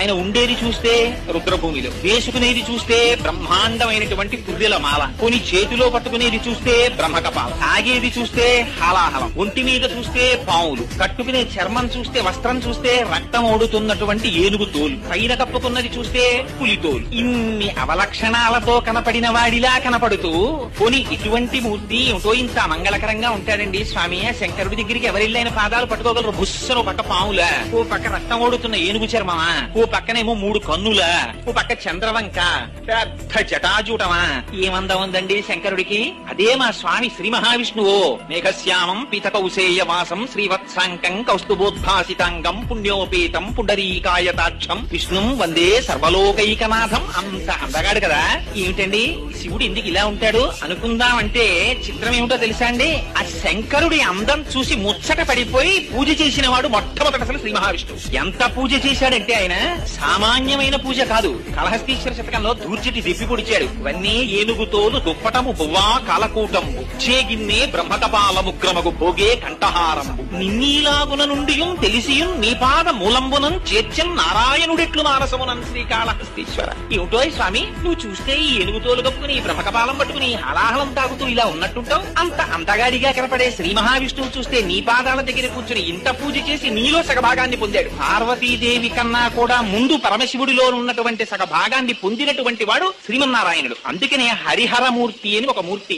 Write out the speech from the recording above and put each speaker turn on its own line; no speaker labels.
ఆయన ఉండేది చూస్తే రుద్రభూమిలో, వేసుకునేది చూస్తే బ్రహ్మాండమైనటువంటి పుర్రెల మాల, కొని చేతిలో పట్టుకునేది చూస్తే బ్రహ్మకపాల, తాగేది చూస్తే హాలాహలం, ఒంటి మీద చూస్తే పావులు, కట్టుకునే చర్మం చూస్తే, వస్త్రం చూస్తే రక్తం ఓడుతున్నటువంటి ఏనుగు తోలు, పైన కప్పుకున్నది చూస్తే పులి తోలు. ఇన్ని అవలక్షణాలతో కనపడిన వాడిలా కనపడుతూ కొని ఇటువంటి మూర్తి ఏమిటో ఇంత మంగళకరంగా ఉంటాడండి స్వామి. శంకరుడి దగ్గరికి ఎవరిళ్ళైన పాదాలు పట్టుకోగలరు. బుస్సను పక్క పాములా, ఓ పక్క రక్తం ఓడుతున్న ఏనుగు చర్మమా, ఓ పక్కనేమో 3 కన్నులా, ఓ పక్క చంద్రవంక, పెద్ద జటాజూటమా, ఏమందం ఉందండి శంకరుడికి. అదే మా స్వామి శ్రీ మహావిష్ణువు. మేఘశ్యామం పీతకౌసేయ వాసం శ్రీవత్సాంకం కౌస్తుభోద్భాసితాంగం పుణ్యోపేతం పుండరీకాయతాక్షం విష్ణుం వందే సర్వలోకైకనాథం. అంత అందగాడు కదా. ఏమిటండి శివుడు ఎందుకు ఇలా ఉంటాడు అనుకుందామంటే చిత్రం ఏమిటో తెలుసా అండి. ఆ శంకరుడి అందం చూసి ముచ్చట పడిపోయి పూజ చేసిన వాడు మొట్టమొదటి అసలు శ్రీ మహావిష్ణువు. ఎంత పూజ చేశాడంటే ఆయన సామాన్యమైన పూజ కాదు. కళహస్తీశ్వర శతకంలో దూర్చిటి దిప్పి పొడిచాడు. ఇవన్నీ ఏనుగుతోలు దుప్పటము బువ్వా కాలకూటంబు చేగిన్నే బ్రహ్మకపాలము క్రమగు భోగే కంఠహారంబు నిన్నీలాగున నుండియుం తెలిసియుం నీపాద మూలంబునం చేర్చం నారాయణుడిట్లు నారసమునం శ్రీకాళహస్తీశ్వర. ఏమిటో స్వామి నువ్వు చూస్తే ఈ ఏనుగుతోలు కప్పుకుని బ్రహ్మకపాలం పట్టుకుని హలాహలం తాగుతూ ఇలా ఉన్నట్టుంటావు. అంత అంతగాడిగా కనపడే శ్రీ మహావిష్ణువు చూస్తే నీ పాదాల దగ్గర కూర్చుని ఇంత పూజ చేసి నీలో సగభాగాన్ని పొందాడు. పార్వతీదేవి కన్నా కూడా ముందు పరమశివుడిలో ఉన్నటువంటి సగభాగాన్ని పొందినటువంటి వాడు శ్రీమన్నారాయణుడు. అందుకనే హరిహరమూర్తి అని ఒక మూర్తి.